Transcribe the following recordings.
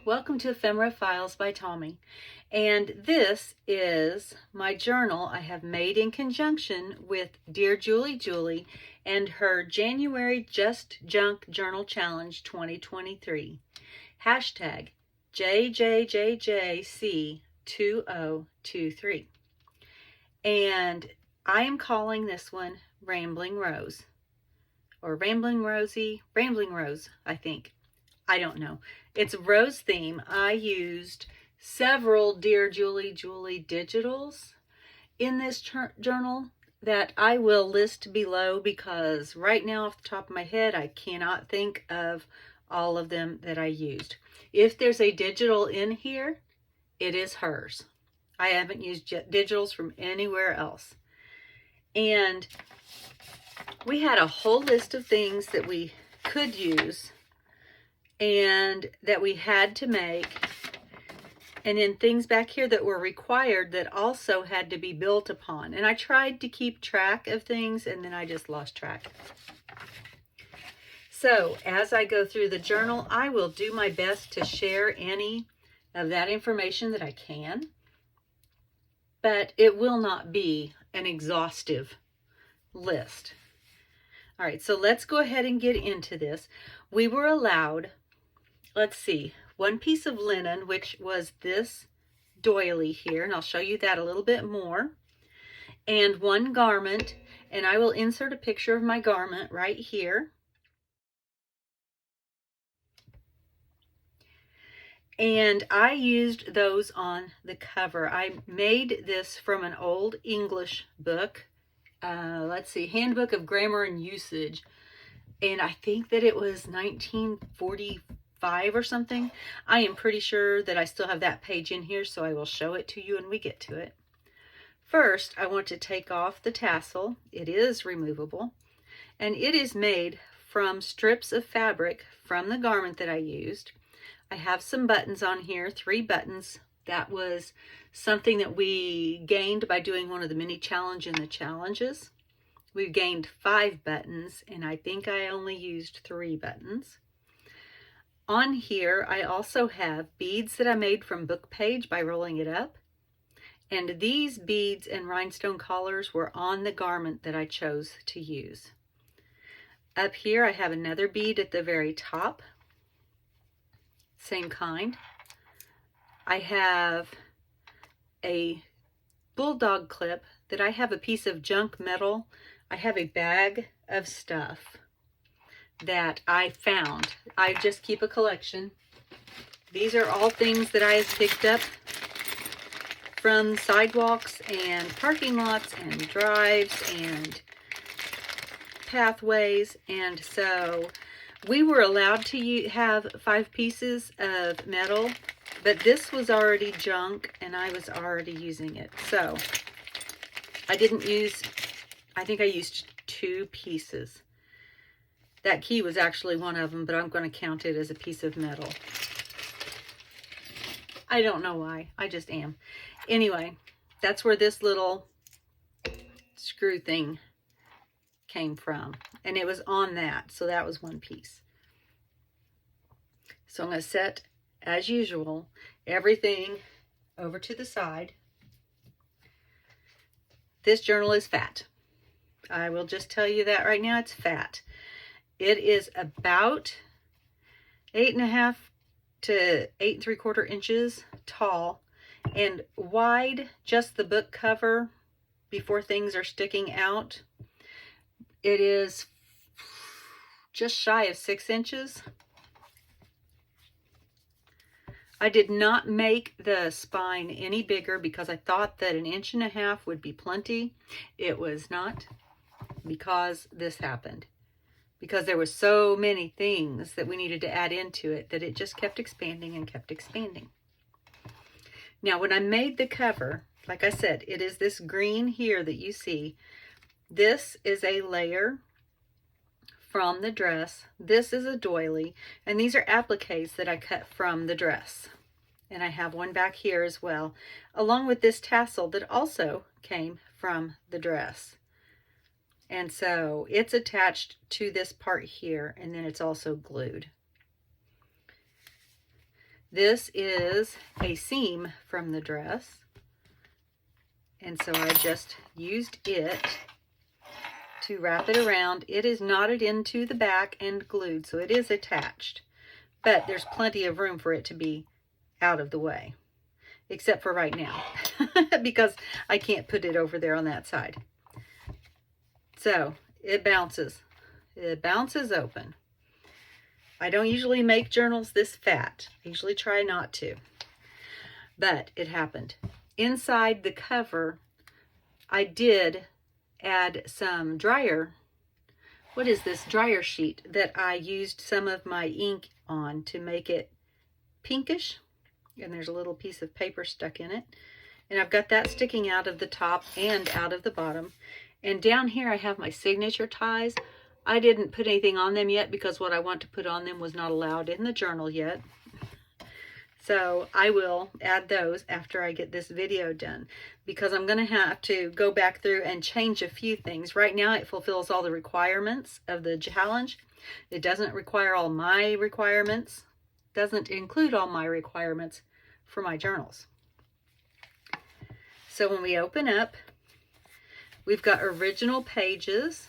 Welcome to Ephemera Files by Tommy. And this is my journal I have made in conjunction with DearJulieJulie and her January Just Junk Journal Challenge 2023. Hashtag JJJJC2023. And I am calling this one Rambling Rose. Or Rambling Rosie, Rambling Rose, I think. I don't know. It's a rose theme. I used several DearJulieJulie digitals in this journal that I will list below because right now off the top of my head I cannot think of all of them that I used. If there's a digital in here, it is hers. I haven't used digitals from anywhere else. And we had a whole list of things that we could use and that we had to make, and then things back here that were required that also had to be built upon. And I tried to keep track of things and then I just lost track. So as I go through the journal, I will do my best to share any of that information that I can, but it will not be an exhaustive list. All right, so let's go ahead and get into this. We were allowed, let's see, one piece of linen, which was this doily here, and I'll show you that a little bit more, and one garment, and I will insert a picture of my garment right here. And I used those on the cover. I made this from an old English book. Let's see, Handbook of Grammar and Usage. And I think that it was 1945 or something. I am pretty sure that I still have that page in here, so I will show it to you when we get to it. First, I want to take off the tassel. It is removable. And it is made from strips of fabric from the garment that I used. I have some buttons on here, 3 buttons. That was something that we gained by doing one of the mini challenge in the challenges. We gained 5 buttons, and I think I only used 3 buttons. On here, I also have beads that I made from book page by rolling it up. And these beads and rhinestone collars were on the garment that I chose to use. Up here, I have another bead at the very top. Same kind. I have a bulldog clip that I have a piece of junk metal. I have a bag of stuff that I found. I just keep a collection. These are all things that I have picked up from sidewalks and parking lots and drives and pathways. And so we were allowed to have 5 pieces of metal, but this was already junk and I was already using it. So I didn't use, I think I used 2 pieces. That key was actually one of them, but I'm going to count it as a piece of metal. I don't know why, I just am. Anyway, that's where this little screw thing came from, and it was on that, so that was 1 piece. So I'm going to set, as usual, everything over to the side. This journal is fat. I will just tell you that right now, it's fat. It is about 8.5 to 8 3/4 inches tall and wide, just the book cover before things are sticking out. It is just shy of 6 inches. I did not make the spine any bigger because I thought that 1.5 inches would be plenty. It was not, because this happened. Because there were so many things that we needed to add into it that it just kept expanding and kept expanding. Now, when I made the cover, like I said, it is this green here that you see. This is a layer from the dress. This is a doily, and these are appliques that I cut from the dress. And I have one back here as well, along with this tassel that also came from the dress. And so it's attached to this part here, and then it's also glued. This is a seam from the dress, and so I just used it to wrap it around. It is knotted into the back and glued, so it is attached, but there's plenty of room for it to be out of the way, except for right now, because I can't put it over there on that side. So it bounces. It bounces open. I don't usually make journals this fat. I usually try not to, but it happened. Inside the cover, I did add some dryer. What is this? Dryer sheet that I used some of my ink on to make it pinkish. And there's a little piece of paper stuck in it. And I've got that sticking out of the top and out of the bottom. And down here I have my signature ties. I didn't put anything on them yet because what I want to put on them was not allowed in the journal yet. So I will add those after I get this video done, because I'm going to have to go back through and change a few things. Right now it fulfills all the requirements of the challenge. It doesn't require all my requirements, doesn't include all my requirements for my journals. So when we open up, we've got original pages.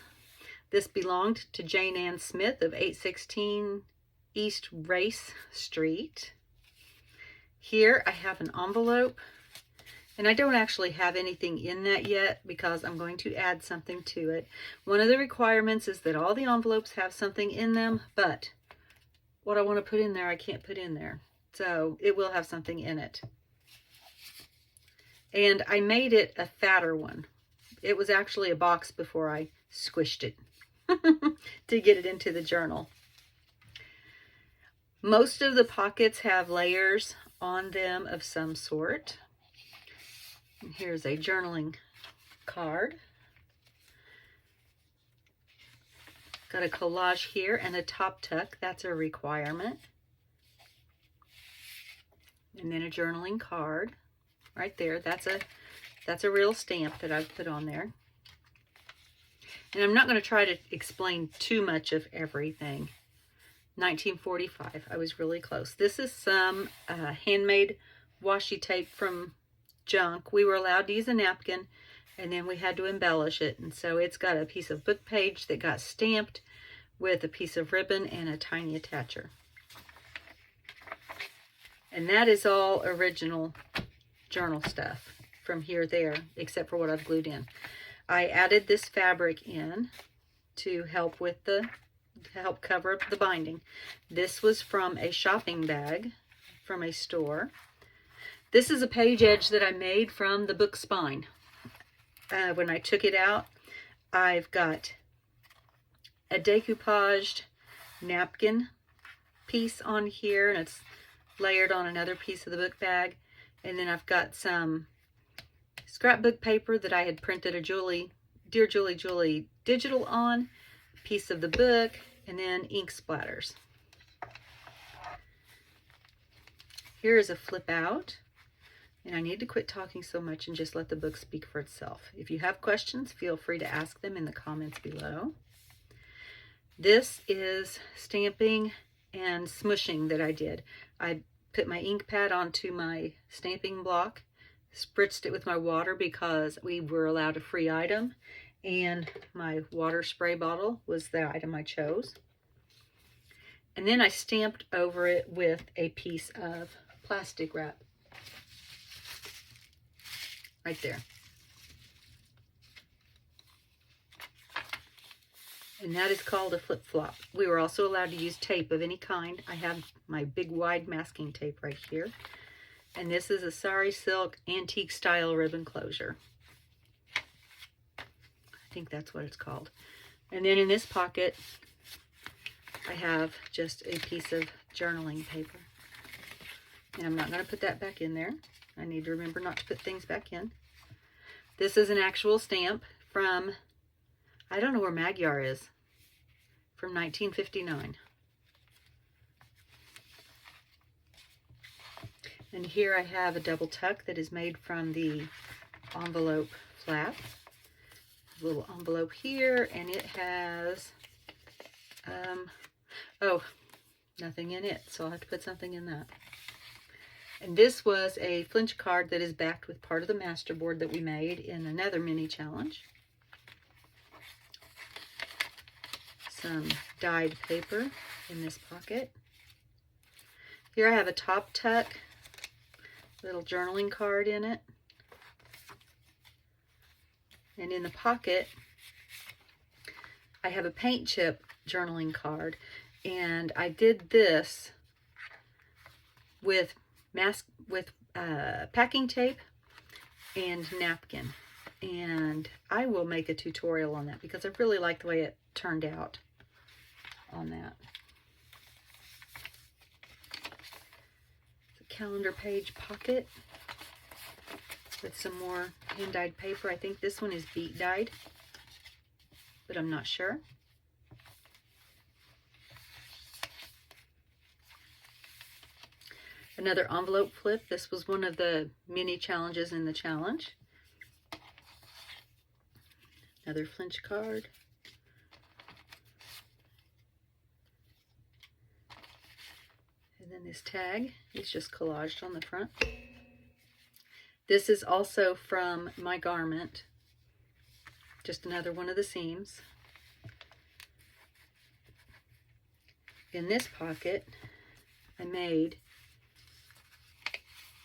This belonged to Jane Ann Smith of 816 East Race Street. Here I have an envelope, and I don't actually have anything in that yet because I'm going to add something to it. One of the requirements is that all the envelopes have something in them, but what I want to put in there, I can't put in there. So it will have something in it. And I made it a fatter one. It was actually a box before I squished it to get it into the journal. Most of the pockets have layers on them of some sort. And here's a journaling card. Got a collage here and a top tuck. That's a requirement. And then a journaling card right there. That's a real stamp that I've put on there. And I'm not going to try to explain too much of everything. 1945, I was really close. This is some handmade washi tape from junk. We were allowed to use a napkin, and then we had to embellish it. And so it's got a piece of book page that got stamped with a piece of ribbon and a tiny attacher. And that is all original journal stuff from here there, except for what I've glued in. I added this fabric in to help with help cover up the binding. This was from a shopping bag from a store. This is a page edge that I made from the book spine. When I took it out, I've got a decoupaged napkin piece on here, and it's layered on another piece of the book bag. And then I've got some scrapbook paper that I had printed a Dear Julie Julie digital on, piece of the book, and then ink splatters. Here is a flip out, and I need to quit talking so much and just let the book speak for itself. If you have questions, feel free to ask them in the comments below. This is stamping and smushing that I did. I put my ink pad onto my stamping block, spritzed it with my water because we were allowed a free item, and my water spray bottle was the item I chose. And then I stamped over it with a piece of plastic wrap right there. And that is called a flip-flop. We were also allowed to use tape of any kind. I have my big wide masking tape right here. And this is a sari silk antique style ribbon closure. I think that's what it's called. And then in this pocket, I have just a piece of journaling paper. And I'm not going to put that back in there. I need to remember not to put things back in. This is an actual stamp from, I don't know where Magyar is, from 1959. And here I have a double tuck that is made from the envelope flap. A little envelope here, and it has, oh, nothing in it, so I'll have to put something in that. And this was a flinch card that is backed with part of the masterboard that we made in another mini challenge. Some dyed paper in this pocket. Here I have a top tuck, little journaling card in it. And in the pocket, I have a paint chip journaling card. And I did this with packing tape and napkin, and I will make a tutorial on that because I really like the way it turned out on that. It's a calendar page pocket with some more hand dyed paper. I think this one is beat dyed, but I'm not sure. Another envelope flip. This was one of the mini challenges in the challenge. Another flinch card. And then this tag is just collaged on the front. This is also from my garment. Just another one of the seams. In this pocket, I made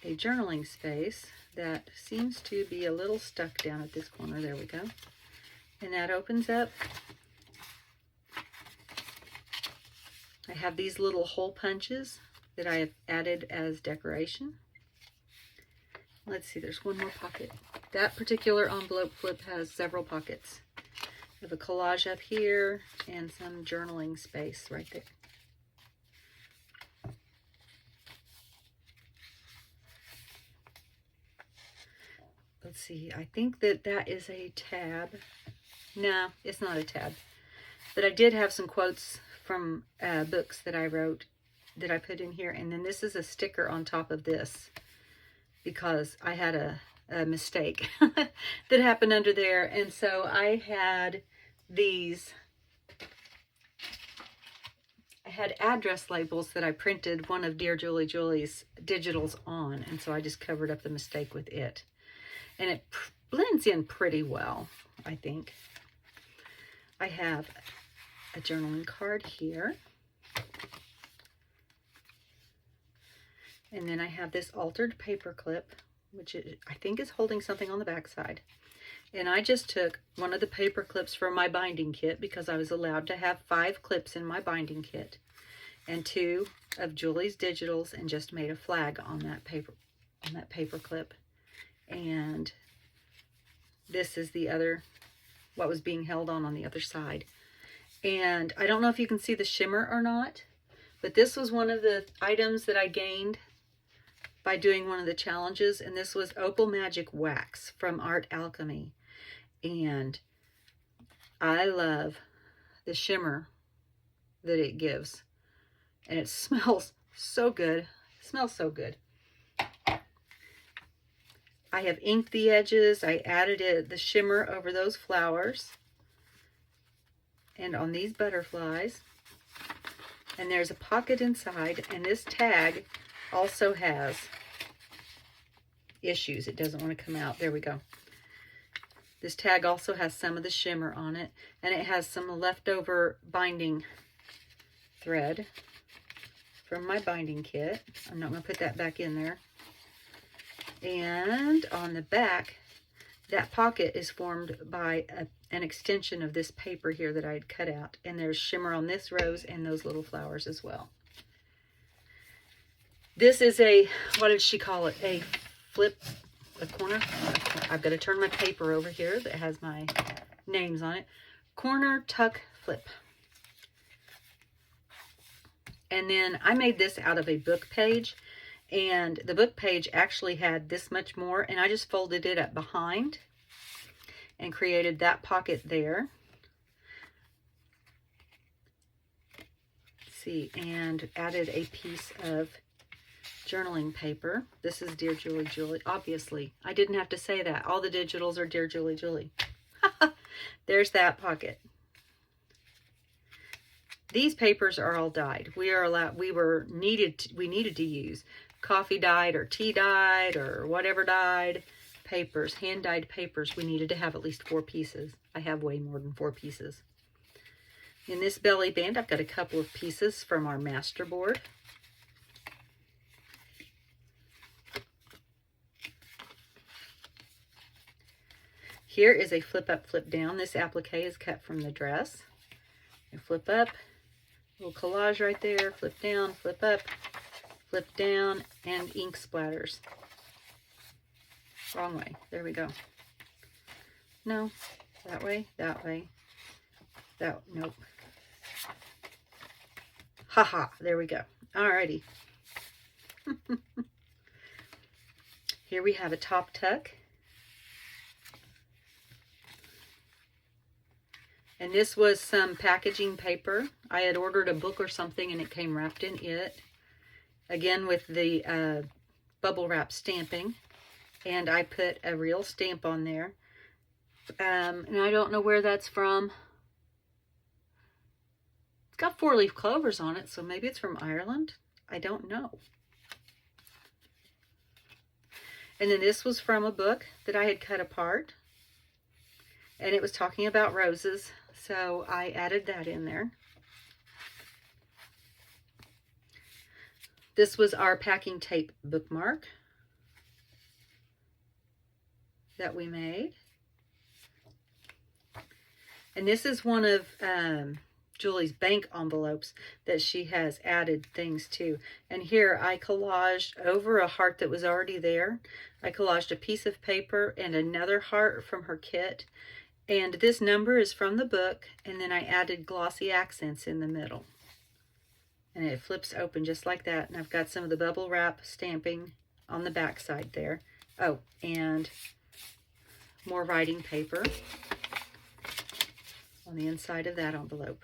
a journaling space that seems to be a little stuck down at this corner. There we go. And that opens up. I have these little hole punches that I have added as decoration. Let's see, there's one more pocket. That particular envelope flip has several pockets. I have a collage up here and some journaling space right there. Let's see, I think that is a tab. No, it's not a tab. But I did have some quotes from books that I wrote that I put in here. And then this is a sticker on top of this because I had a mistake that happened under there. And so I had these, I had address labels that I printed one of Dear Julie Julie's digitals on. And so I just covered up the mistake with it. And it blends in pretty well, I think. I have a journaling card here. And then I have this altered paper clip, which I think is holding something on the back side. And I just took one of the paper clips from my binding kit because I was allowed to have 5 clips in my binding kit. And 2 of Julie's digitals and just made a flag on that paper clip. And this is the other, what was being held on the other side. And I don't know if you can see the shimmer or not, but this was one of the items that I gained by doing one of the challenges. And this was Opal Magic Wax from Art Alchemy. And I love the shimmer that it gives. And it smells so good. It smells so good. I have inked the edges. I added the shimmer over those flowers and on these butterflies. And there's a pocket inside, and this tag also has issues. It doesn't want to come out. There we go. This tag also has some of the shimmer on it, and it has some leftover binding thread from my binding kit. I'm not going to put that back in there. And on the back, that pocket is formed by an extension of this paper here that I had cut out. And there's shimmer on this rose and those little flowers as well. This is a, what did she call it? A flip, a corner. I've got to turn my paper over here that has my names on it. Corner tuck flip. And then I made this out of a book page. And the book page actually had this much more, and I just folded it up behind and created that pocket there. Let's see, and added a piece of journaling paper. This is Dear Julie Julie. Obviously, I didn't have to say that. All the digitals are Dear Julie Julie. There's that pocket. These papers are all dyed. We needed to use coffee dyed or tea dyed or whatever dyed papers, hand dyed papers. We needed to have at least 4 pieces. I have way more than 4 pieces. In this belly band, I've got a couple of pieces from our master board. Here is a flip up, flip down. This applique is cut from the dress. And flip up, little collage right there, flip down, flip up, flip down, and ink splatters. Wrong way. There we go. No, that way, that way. Nope. Haha, there we go. Alrighty. Here we have a top tuck. And this was some packaging paper. I had ordered a book or something and it came wrapped in it. Again with the bubble wrap stamping. And I put a real stamp on there. And I don't know where that's from. It's got 4-leaf clovers on it, so maybe it's from Ireland. I don't know. And then this was from a book that I had cut apart. And it was talking about roses, so I added that in there. This was our packing tape bookmark that we made. And this is one of Julie's bank envelopes that she has added things to. And here I collaged over a heart that was already there. I collaged a piece of paper and another heart from her kit. And this number is from the book, and then I added glossy accents in the middle. And it flips open just like that. And I've got some of the bubble wrap stamping on the back side there. Oh, and more writing paper on the inside of that envelope.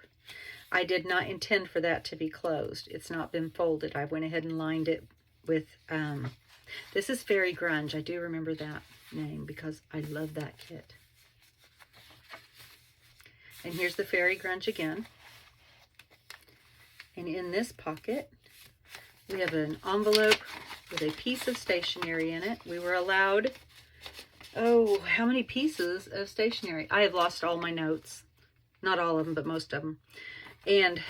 I did not intend for that to be closed. It's not been folded. I went ahead and lined it with, this is Fairy Grunge. I do remember that name because I love that kit. And here's the Fairy Grunge again. And in this pocket, we have an envelope with a piece of stationery in it. We were allowed, oh, how many pieces of stationery? I have lost all my notes. Not all of them, but most of them. And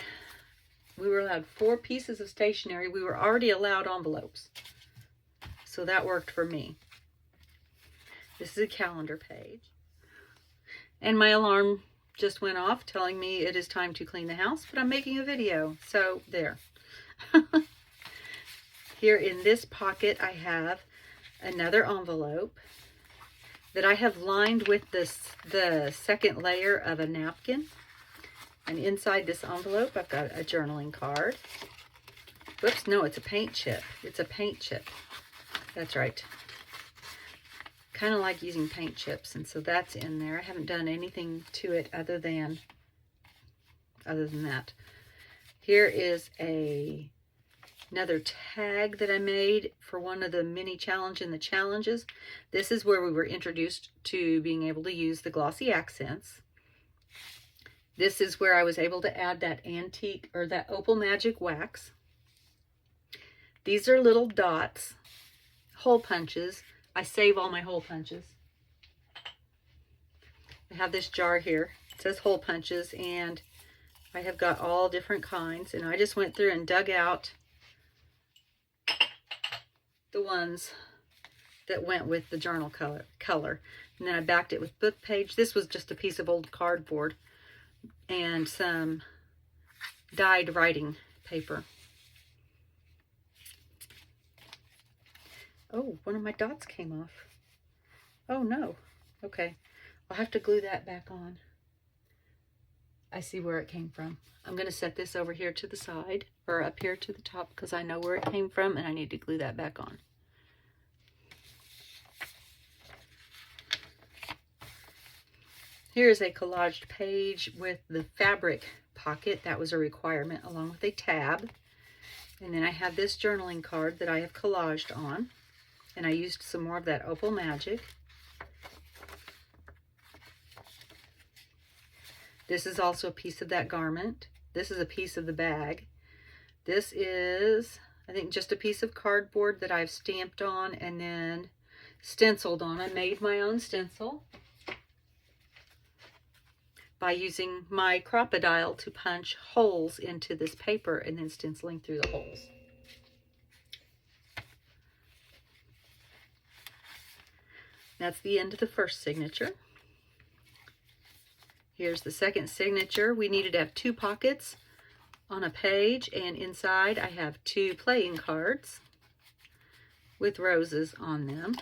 we were allowed 4 pieces of stationery. We were already allowed envelopes. So that worked for me. This is a calendar page. And my alarm just went off telling me it is time to clean the house, but I'm making a video. So there. Here in this pocket, I have another envelope that I have lined with the second layer of a napkin. And inside this envelope, I've got a journaling card. Whoops, no, it's a paint chip. It's a paint chip. That's right. Kind of like using paint chips, and so that's in there. I haven't done anything to it other than that. Here is another tag that I made for one of the mini challenge in the challenges. This is where we were introduced to being able to use the glossy accents. This is where I was able to add that antique or that Opal Magic wax. These are little dots, hole punches. I save all my hole punches. I have this jar here. It says hole punches, and I have got all different kinds. And I just went through and dug out the ones that went with the journal color. And then I backed it with book page. This was just a piece of old cardboard and some dyed writing paper. Oh, one of my dots came off. Oh no. Okay. I'll have to glue that back on. I see where it came from. I'm going to set this over here to the side, or up here to the top, because I know where it came from and I need to glue that back on. Here's a collaged page with the fabric pocket. That was a requirement, along with a tab. And then I have this journaling card that I have collaged on. And I used some more of that Opal Magic. This is also a piece of that garment. This is a piece of the bag. This is I think just a piece of cardboard that I've stamped on and then stenciled on. I made my own stencil by using my Crop-A-Dile to punch holes into this paper and then stenciling through the holes. That's the end of the first signature. Here's the second signature. We needed to have 2 pockets on a page, and inside I have 2 playing cards with roses on them.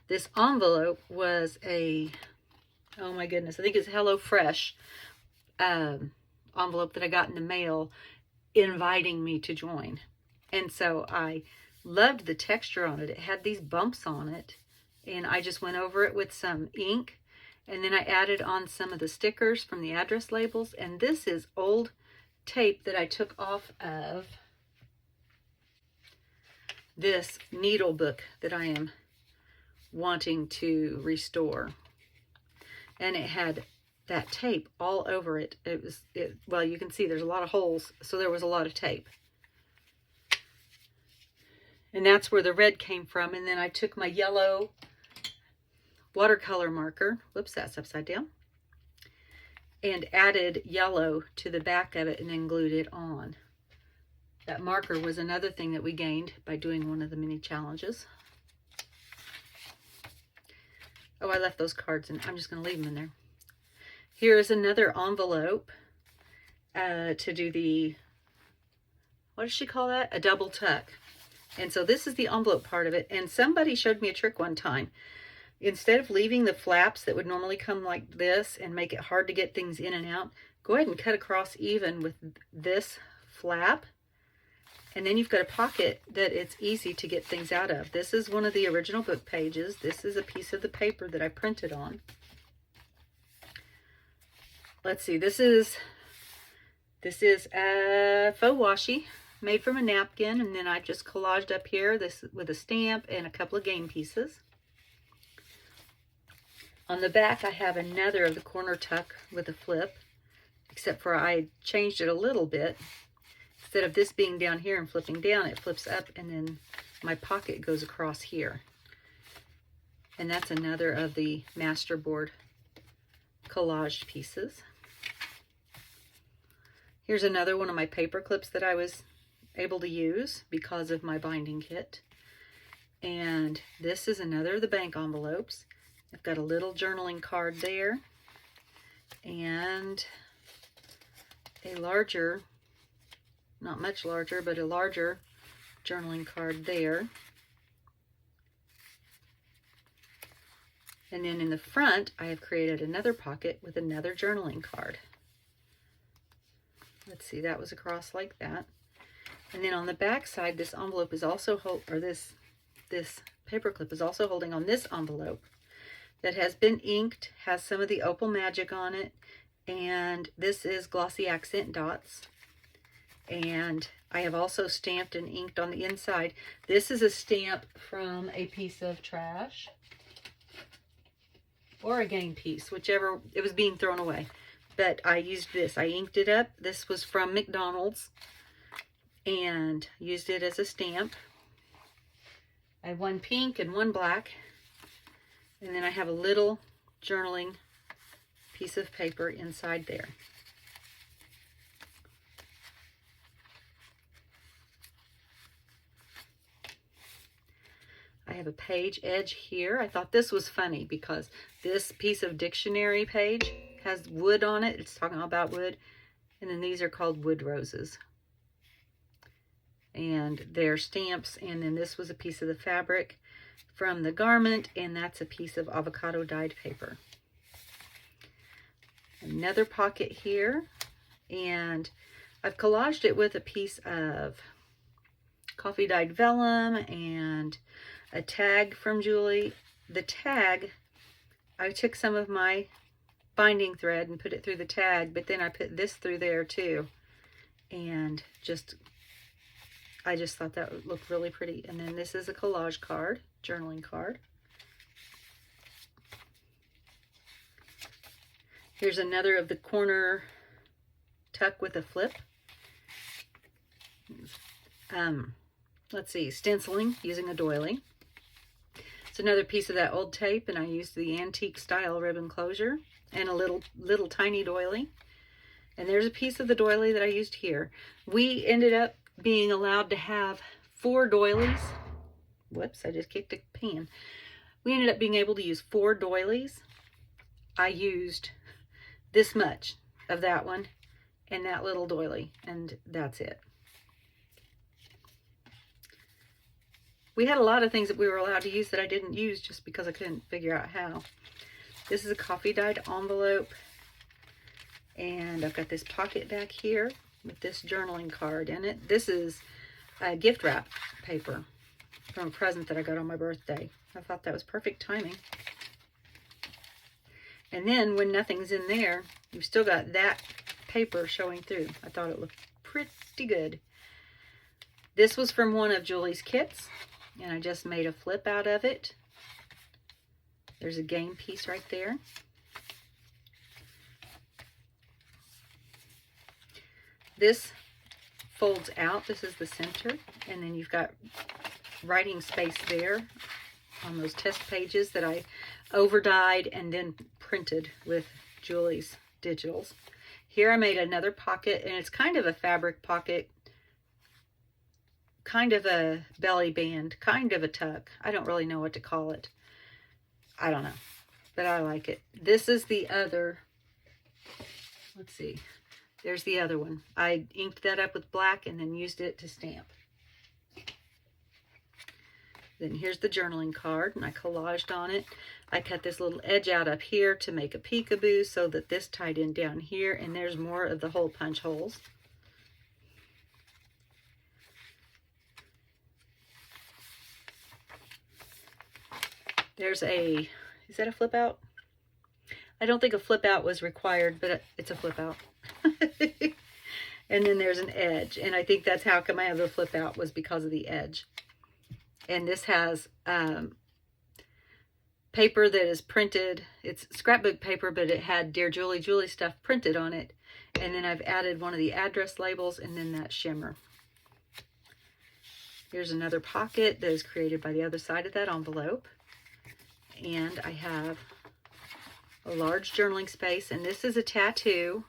This envelope was a, oh my goodness, I think it's HelloFresh envelope that I got in the mail inviting me to join. And so I loved the texture on it. It had these bumps on it, and I just went over it with some ink, and then I added on some of the stickers from the address labels. And this is old tape that I took off of this needle book that I am wanting to restore, and it had that tape all over it. Well, you can see there's a lot of holes, so there was a lot of tape. And that's where the red came from. And then I took my yellow watercolor marker, whoops, that's upside down, and added yellow to the back of it and then glued it on. That marker was another thing that we gained by doing one of the mini challenges. Oh, I left those cards in. I'm just going to leave them in there. Here is another envelope to do the, what does she call that? A double tuck. And so this is the envelope part of it. And somebody showed me a trick one time. Instead of leaving the flaps that would normally come like this and make it hard to get things in and out, go ahead and cut across even with this flap. And then you've got a pocket that it's easy to get things out of. This is one of the original book pages. This is a piece of the paper that I printed on. Let's see, this is a faux washi made from a napkin, and then I just collaged up here this with a stamp and a couple of game pieces. On the back I have another of the corner tuck with a flip, except for I changed it a little bit. Instead of this being down here and flipping down, it flips up, and then my pocket goes across here. And that's another of the masterboard collaged pieces. Here's another one of my paper clips that I was able to use because of my binding kit. And this is another of the bank envelopes. I've got a little journaling card there and a larger, not much larger, but a larger journaling card there. And then in the front, I have created another pocket with another journaling card. Let's see, that was across like that. And then on the back side, this envelope is also, this paper clip is also holding on this envelope that has been inked, has some of the Opal Magic on it, and this is glossy accent dots. And I have also stamped and inked on the inside. This is a stamp from a piece of trash or a game piece, whichever, it was being thrown away. But I used this, I inked it up. This was from McDonald's and used it as a stamp. I have one pink and one black. And then I have a little journaling piece of paper inside there. I have a page edge here. I thought this was funny because this piece of dictionary page has wood on it. It's talking about wood. And then these are called wood roses. And they're stamps. And then this was a piece of the fabric from the garment. And that's a piece of avocado dyed paper. Another pocket here. And I've collaged it with a piece of coffee dyed vellum and a tag from Julie. The tag, I took some of my binding thread and put it through the tag, but then I put this through there too. And I just thought that would look really pretty. And then this is a collage card, journaling card. Here's another of the corner tuck with a flip. let's see, stenciling using a doily. It's another piece of that old tape, and I used the antique style ribbon closure and a little tiny doily. And there's a piece of the doily that I used here. We ended up being allowed to have 4 doilies. Whoops, I just kicked a pan. We ended up being able to use 4 doilies. I used this much of that one and that little doily, and that's it. We had a lot of things that we were allowed to use that I didn't use just because I couldn't figure out how. This is a coffee dyed envelope. And I've got this pocket back here with this journaling card in it. This is a gift wrap paper from a present that I got on my birthday. I thought that was perfect timing. And then when nothing's in there, you've still got that paper showing through. I thought it looked pretty good. This was from one of Julie's kits, and I just made a flip out of it. There's a game piece right there. This folds out. This is the center, and then you've got writing space there on those test pages that I over-dyed and then printed with Julie's digitals. Here I made another pocket, and it's kind of a fabric pocket, kind of a belly band, kind of a tuck. I don't really know what to call it. I don't know, but I like it. This is the other, let's see, there's the other one. I inked that up with black and then used it to stamp. Then here's the journaling card, and I collaged on it. I cut this little edge out up here to make a peekaboo so that this tied in down here, and there's more of the hole punch holes. There's a, is that a flip out? I don't think a flip out was required, but it's a flip out. And then there's an edge, and I think that's how come I have the flip out, was because of the edge. And this has paper that is printed. It's scrapbook paper, but it had Dear Julie Julie stuff printed on it. And then I've added one of the address labels and then that shimmer. Here's another pocket that is created by the other side of that envelope. And I have a large journaling space, and this is a tattoo.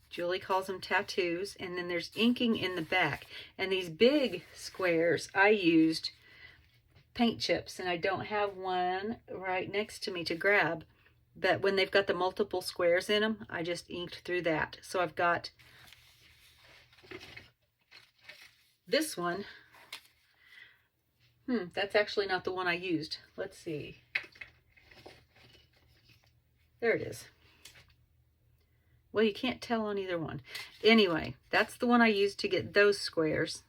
Julie calls them tattoos. And then there's inking in the back. And these big squares, I used paint chips, and I don't have one right next to me to grab. But when they've got the multiple squares in them, I just inked through that. So I've got this one. That's actually not the one I used. Let's see. There it is. Well, you can't tell on either one. Anyway, that's the one I used to get those squares,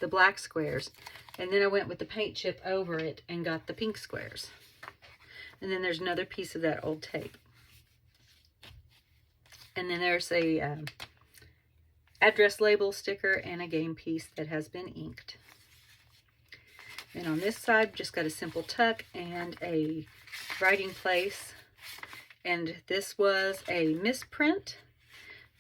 the black squares. And then I went with the paint chip over it and got the pink squares. And then there's another piece of that old tape. And then there's a address label sticker and a game piece that has been inked. And on this side, just got a simple tuck and a writing place. And this was a misprint,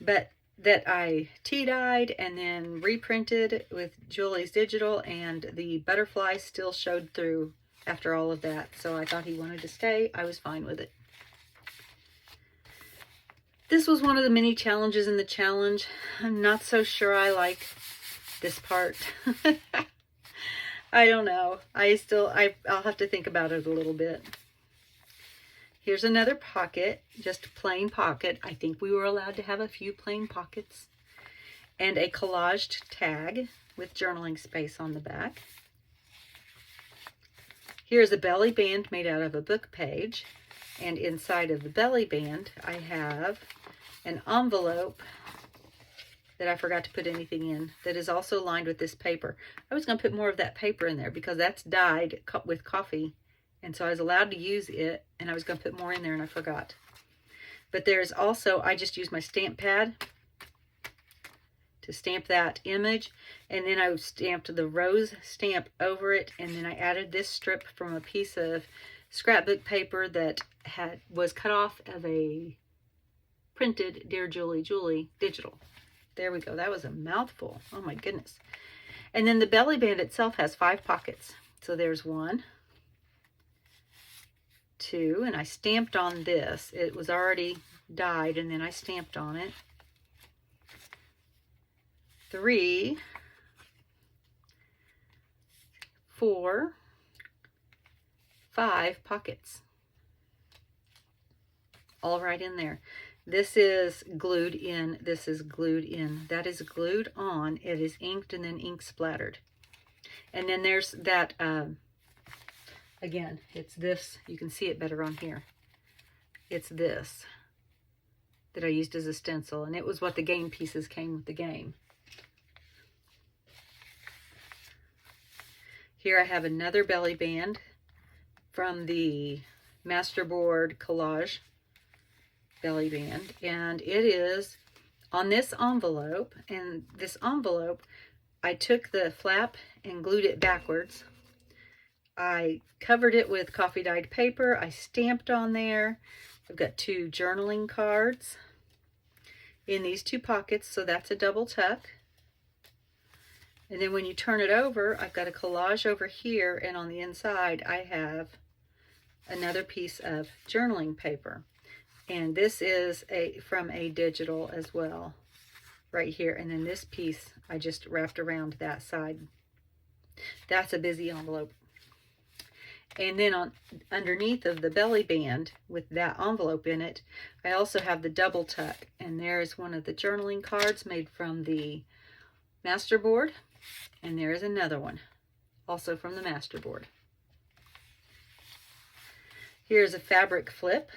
but that I tea-dyed and then reprinted with Julie's digital, and the butterfly still showed through after all of that. So I thought he wanted to stay. I was fine with it. This was one of the mini challenges in the challenge. I'm not so sure I like this part. I don't know. I'll have to think about it a little bit. Here's another pocket, just a plain pocket. I think we were allowed to have a few plain pockets. And a collaged tag with journaling space on the back. Here's a belly band made out of a book page. And inside of the belly band, I have an envelope that I forgot to put anything in that is also lined with this paper. I was going to put more of that paper in there because that's dyed with coffee. And so I was allowed to use it, and I was going to put more in there, and I forgot. But there's also, I just used my stamp pad to stamp that image, and then I stamped the rose stamp over it, and then I added this strip from a piece of scrapbook paper that was cut off of a printed Dear Julie Julie digital. There we go. That was a mouthful. Oh my goodness. And then the belly band itself has 5 pockets. So there's 1, 2, and I stamped on this. It was already dyed, and then I stamped on it. 3, 4, 5 pockets. All right in there. This is glued in. This is glued in. That is glued on. It is inked and then ink splattered. And then there's that, again, it's this. You can see it better on here. It's this that I used as a stencil. And it was what the game pieces came with the game. Here I have another belly band from the Masterboard Collage belly band, and it is on this envelope. And this envelope, I took the flap and glued it backwards. I covered it with coffee dyed paper. I stamped on there. I've got 2 journaling cards in these 2 pockets, so that's a double tuck. And then when you turn it over, I've got a collage over here, and on the inside I have another piece of journaling paper. And this is from a digital as well, right here. And then this piece, I just wrapped around that side. That's a busy envelope. And then underneath of the belly band with that envelope in it, I also have the double tuck. And there is one of the journaling cards made from the Masterboard. And there is another one, also from the Masterboard. Here's a fabric flip.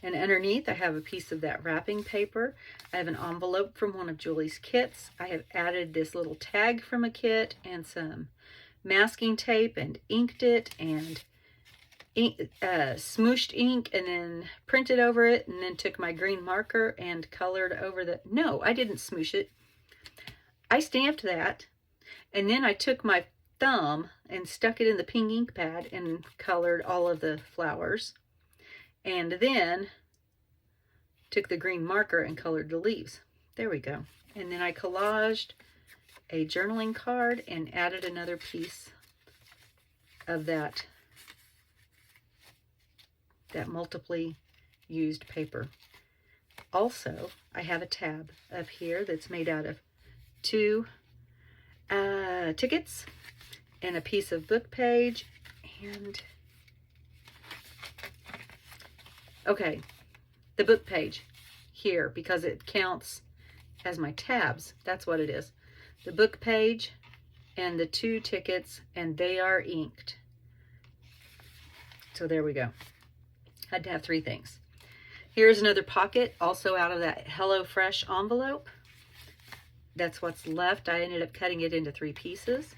And underneath, I have a piece of that wrapping paper. I have an envelope from one of Julie's kits. I have added this little tag from a kit and some masking tape and inked it and smooshed ink and then printed over it, and then took my green marker and colored over the... No, I didn't smoosh it. I stamped that, and then I took my thumb and stuck it in the pink ink pad and colored all of the flowers. And then took the green marker and colored the leaves. There we go. And then I collaged a journaling card and added another piece of that multiply used paper. Also, I have a tab up here that's made out of 2 tickets and a piece of book page. And okay, the book page here, because it counts as my tabs. That's what it is. The book page and the 2 tickets, and they are inked. So there we go. Had to have 3 things. Here's another pocket, also out of that HelloFresh envelope. That's what's left. I ended up cutting it into 3 pieces.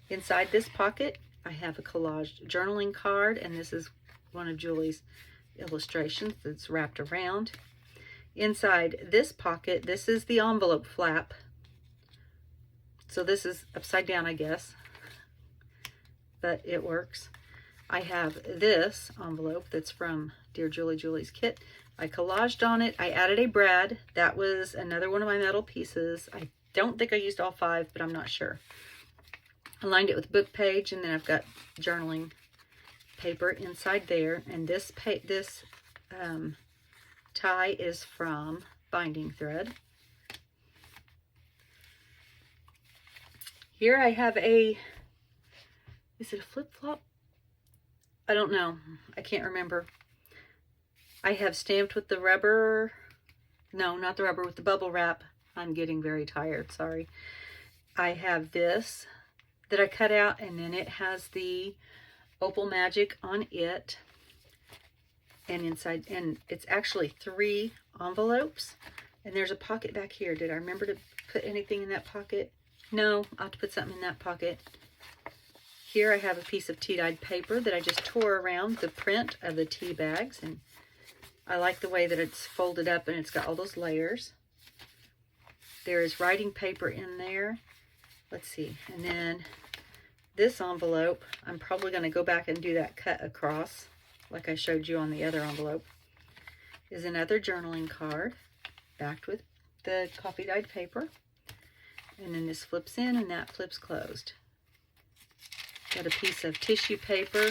Inside this pocket, I have a collaged journaling card, and this is one of Julie's illustrations that's wrapped around. Inside this pocket, this is the envelope flap. So this is upside down, I guess, but it works. I have this envelope that's from DearJulieJulie's kit. I collaged on it. I added a brad. That was another one of my metal pieces. I don't think I used all 5, but I'm not sure. I lined it with book page, and then I've got journaling paper inside there. And this tie is from binding thread. Here I have is it a flip-flop? I don't know. I can't remember. I have stamped with the rubber. No, not the rubber, with the bubble wrap. I'm getting very tired, sorry. I have this that I cut out, and then it has the Opal Magic on it. And inside, and it's actually 3 envelopes. And there's a pocket back here. Did I remember to put anything in that pocket? No, I'll have to put something in that pocket. Here I have a piece of tea-dyed paper that I just tore around the print of the tea bags. And I like the way that it's folded up and it's got all those layers. There is writing paper in there. Let's see. And then this envelope, I'm probably going to go back and do that cut across like I showed you on the other envelope, is another journaling card backed with the coffee dyed paper. And then this flips in and that flips closed. Got a piece of tissue paper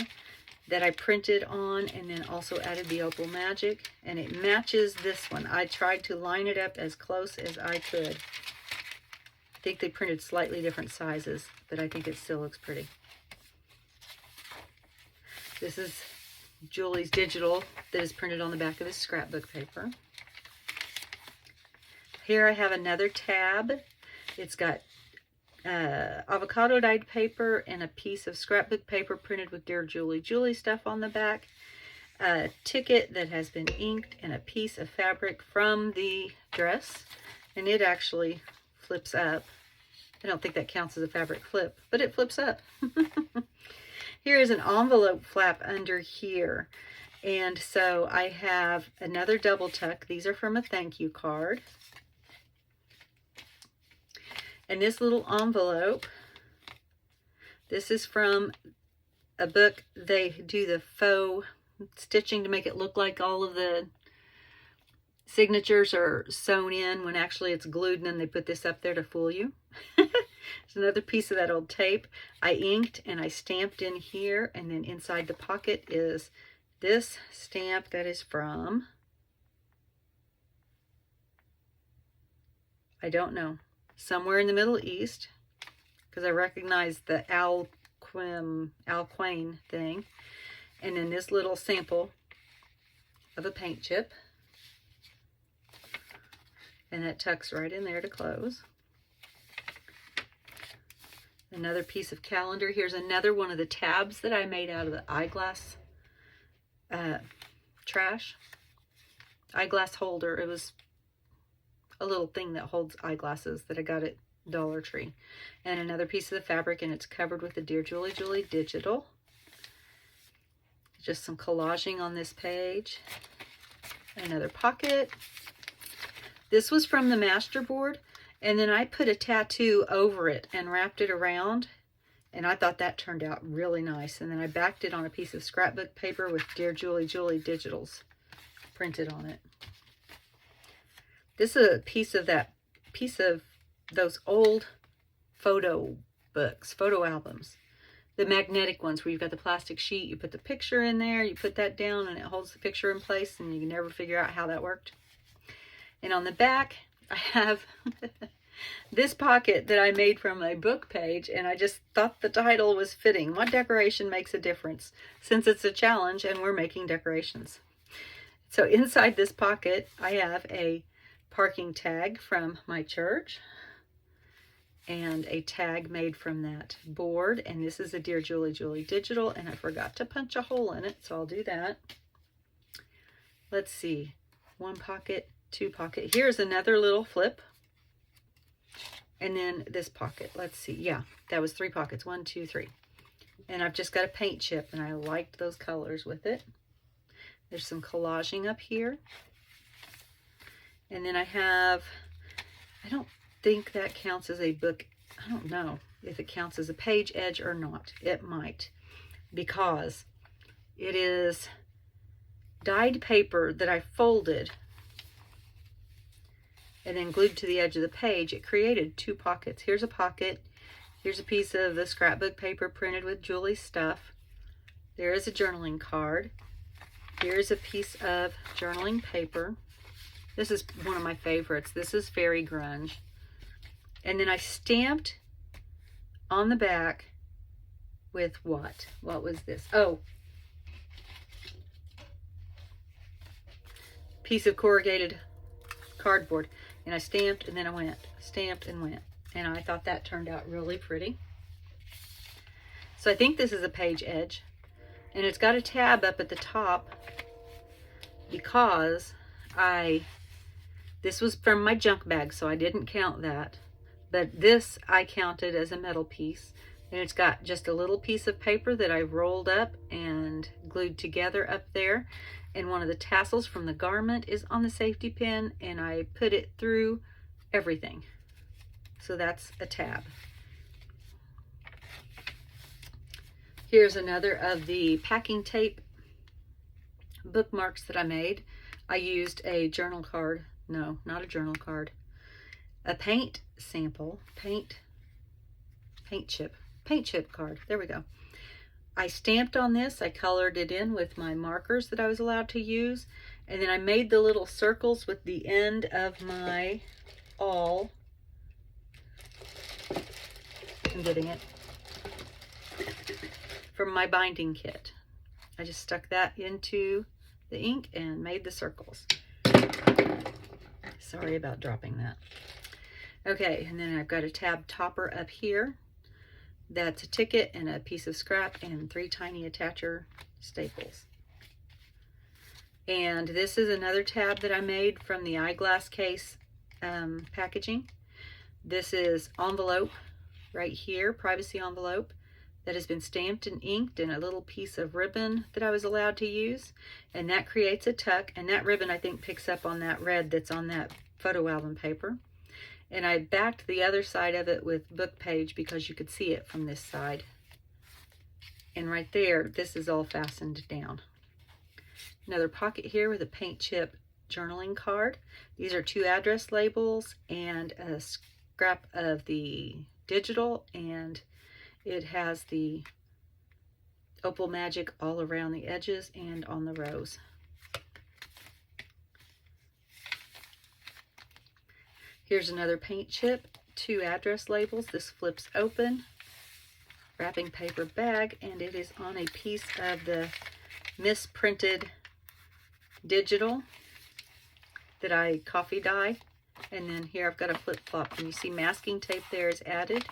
that I printed on and then also added the Opal Magic, and it matches this one. I tried to line it up as close as I could. I think they printed slightly different sizes, but I think it still looks pretty. This is Julie's digital that is printed on the back of his scrapbook paper. Here I have another tab. It's got avocado dyed paper and a piece of scrapbook paper printed with Dear Julie Julie stuff on the back, a ticket that has been inked, and a piece of fabric from the dress, and it actually flips up. I don't think that counts as a fabric flip, but it flips up. Here is an envelope flap under here, and so I have another double tuck. These are from a thank you card. And this little envelope, this is from a book. They do the faux stitching to make it look like all of the signatures are sewn in when actually it's glued, and then they put this up there to fool you. There's another piece of that old tape. I inked and I stamped in here, and then inside the pocket is this stamp that is from, I don't know, somewhere in the Middle East, because I recognize the Alquain thing. And then this little sample of a paint chip, and that tucks right in there to close. Another piece of calendar. Here's another one of the tabs that I made out of the eyeglass trash. Eyeglass holder. It was a little thing that holds eyeglasses that I got at Dollar Tree. And another piece of the fabric, and it's covered with the Dear Julie Julie digital. Just some collaging on this page. Another pocket. This was from the masterboard, and then I put a tattoo over it and wrapped it around, and I thought that turned out really nice. And then I backed it on a piece of scrapbook paper with Dear Julie Julie digitals printed on it. This is a piece of those old photo books, photo albums. The magnetic ones where you've got the plastic sheet, you put the picture in there, you put that down, and it holds the picture in place, and you can never figure out how that worked. And on the back, I have this pocket that I made from a book page, and I just thought the title was fitting. What decoration makes a difference? Since it's a challenge and we're making decorations. So inside this pocket, I have a parking tag from my church and a tag made from that board, and this is a Dear Julie Julie digital, and I forgot to punch a hole in it, so I'll do that. Let's see, one pocket, two pocket. Here's another little flip, and then this pocket. Let's see, yeah, that was 3 pockets, 1, 2, 3, and I've just got a paint chip, and I liked those colors with it. There's some collaging up here. And then I have, I don't think that counts as a book. I don't know if it counts as a page edge or not. It might, because it is dyed paper that I folded and then glued to the edge of the page. It created 2 pockets. Here's a pocket. Here's a piece of the scrapbook paper printed with Julie's stuff. There is a journaling card. Here's a piece of journaling paper. This is one of my favorites. This is very grunge. And then I stamped on the back with what? What was this? Oh, piece of corrugated cardboard. And I stamped, and then I went, stamped and went. And I thought that turned out really pretty. So I think this is a page edge. And it's got a tab up at the top because this was from my junk bag, so I didn't count that. But this I counted as a metal piece. And it's got just a little piece of paper that I rolled up and glued together up there. And one of the tassels from the garment is on the safety pin, and I put it through everything. So that's a tab. Here's another of the packing tape bookmarks that I made. I used a journal card. No, not a journal card. a paint sample, paint chip card. There we go. I stamped on this. I colored it in with my markers that I was allowed to use. And then I made the little circles with the end of my awl. I'm getting it. From my binding kit. I just stuck that into the ink and made the circles. Sorry about dropping that. Okay, and then I've got a tab topper up here. That's a ticket and a piece of scrap and 3 tiny attacher staples. And this is another tab that I made from the eyeglass case packaging. This is envelope right here, privacy envelope, that has been stamped and inked, and a little piece of ribbon that I was allowed to use. And that creates a tuck, and that ribbon I think picks up on that red that's on that photo album paper. And I backed the other side of it with book page because you could see it from this side. And right there, this is all fastened down. Another pocket here with a paint chip journaling card. These are 2 address labels and a scrap of the digital, and it has the Opal Magic all around the edges and on the rows. Here's another paint chip, 2 address labels. This flips open, wrapping paper bag, and it is on a piece of the misprinted digital that I coffee dye. And then here I've got a flip-flop, and you see masking tape there is added,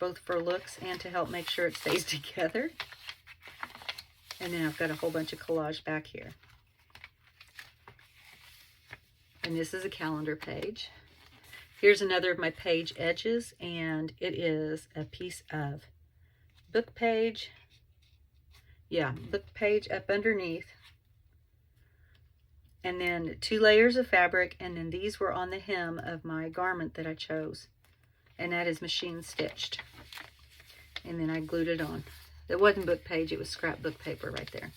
both for looks and to help make sure it stays together. And then I've got a whole bunch of collage back here. And this is a calendar page. Here's another of my page edges, and it is a piece of book page. Yeah, book page up underneath. And then 2 layers of fabric, and then these were on the hem of my garment that I chose. And that is machine stitched. And then I glued it on. It wasn't book page, it was scrapbook paper right there.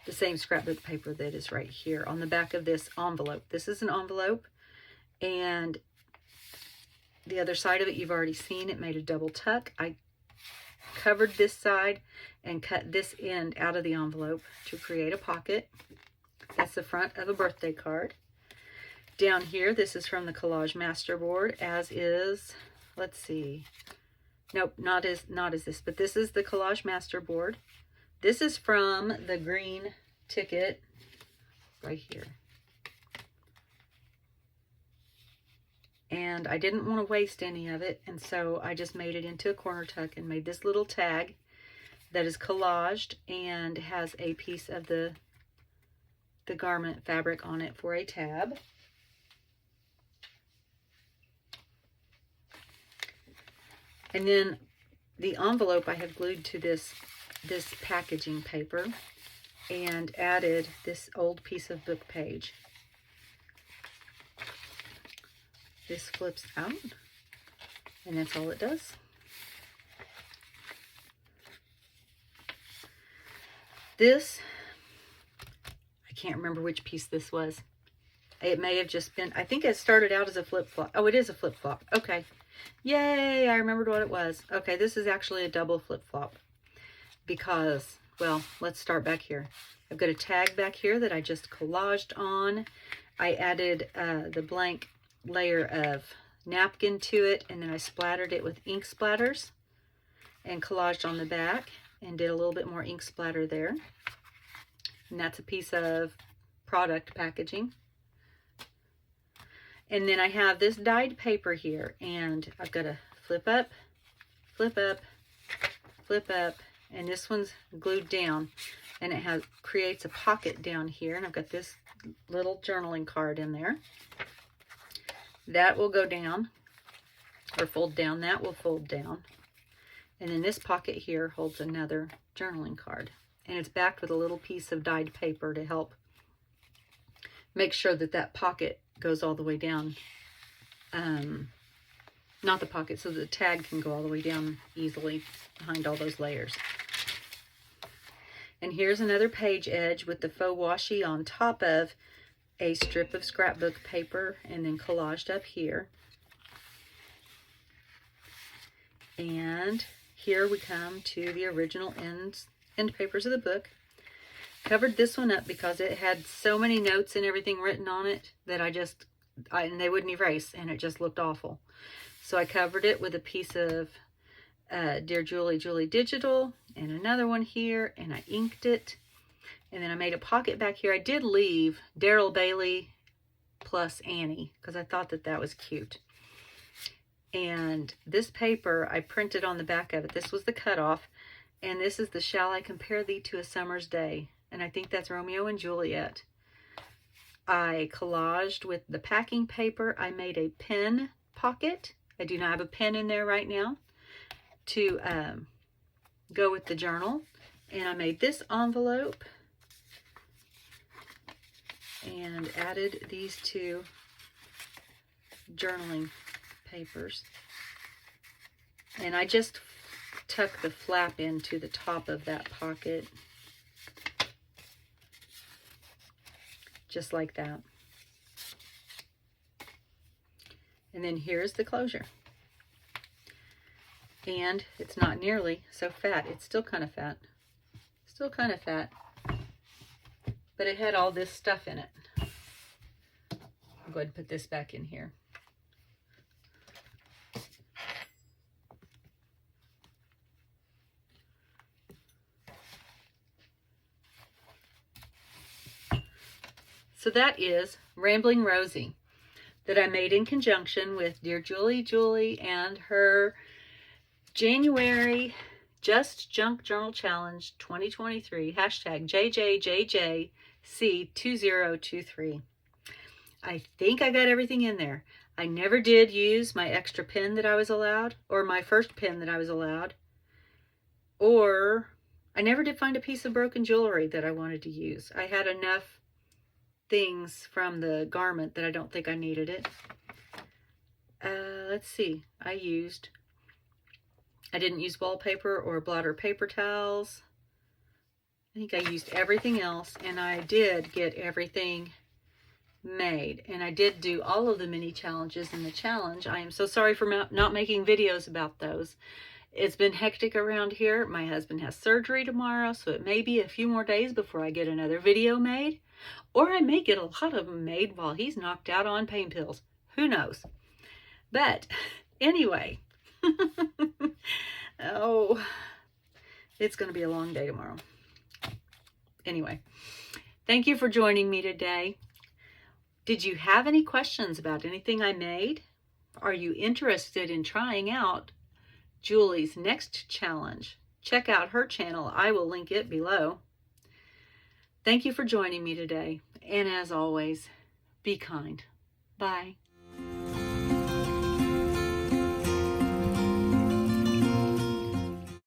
The same scrapbook paper that is right here on the back of this envelope. This is an envelope, and the other side of it you've already seen. It made a double tuck. I covered this side and cut this end out of the envelope to create a pocket. That's the front of a birthday card. Down here, this is from the Collage Masterboard, as is, let's see, nope, not as this, but this is the Collage Masterboard. This is from the green ticket right here. And I didn't want to waste any of it, and so I just made it into a corner tuck and made this little tag that is collaged and has a piece of the garment fabric on it for a tab. And then the envelope I have glued to this packaging paper and added this old piece of book page. This flips out, and that's all it does. This, I can't remember which piece this was. It may have just been, I think it started out as a flip-flop. Oh, it is a flip-flop. Okay. Yay, I remembered what it was. Okay, this is actually a double flip-flop because, well, let's start back here. I've got a tag back here that I just collaged on. I added the blank layer of napkin to it, and then I splattered it with ink splatters and collaged on the back and did a little bit more ink splatter there. And that's a piece of product packaging. And then I have this dyed paper here, and I've got to flip up, flip up, flip up, and this one's glued down, and it creates a pocket down here, and I've got this little journaling card in there. That will go down, or fold down. That will fold down. And then this pocket here holds another journaling card, and it's backed with a little piece of dyed paper to help make sure that that pocket goes all the way down. Not the pocket, so the tag can go all the way down easily behind all those layers. And here's another page edge with the faux washi on top of a strip of scrapbook paper and then collaged up here. And here we come to the original end papers of the book. Covered this one up because it had so many notes and everything written on it that and they wouldn't erase, and it just looked awful. So I covered it with a piece of DearJulieJulie digital and another one here, and I inked it. And then I made a pocket back here. I did leave Daryl Bailey plus Annie because I thought that was cute. And this paper, I printed on the back of it. This was the cutoff. And this is the Shall I Compare Thee to a Summer's Day. And I think that's Romeo and Juliet. I collaged with the packing paper. I made a pen pocket. I do not have a pen in there right now to go with the journal. And I made this envelope and added these two journaling papers. And I just tuck the flap into the top of that pocket. Just like that. And then here's the closure. And it's not nearly so fat. It's still kind of fat. Still kind of fat. But it had all this stuff in it. I'll go ahead and put this back in here. So that is Rambling Rosie, that I made in conjunction with DearJulieJulie and her January Just Junk Journal Challenge 2023, hashtag JJJJC2023. I think I got everything in there. I never did use my extra pen that I was allowed, or my first pen that I was allowed, or I never did find a piece of broken jewelry that I wanted to use. I had enough things from the garment that I don't think I needed it. Let's see. I didn't use wallpaper or blotter paper towels. I think I used everything else, and I did get everything made. And I did do all of the mini challenges in the challenge. I am so sorry for not making videos about those. It's been hectic around here. My husband has surgery tomorrow, so it may be a few more days before I get another video made. Or I may get a lot of them made while he's knocked out on pain pills. Who knows? But anyway, oh, it's going to be a long day tomorrow. Anyway, thank you for joining me today. Did you have any questions about anything I made? Are you interested in trying out Julie's next challenge? Check out her channel. I will link it below. Thank you for joining me today. And as always, be kind. Bye.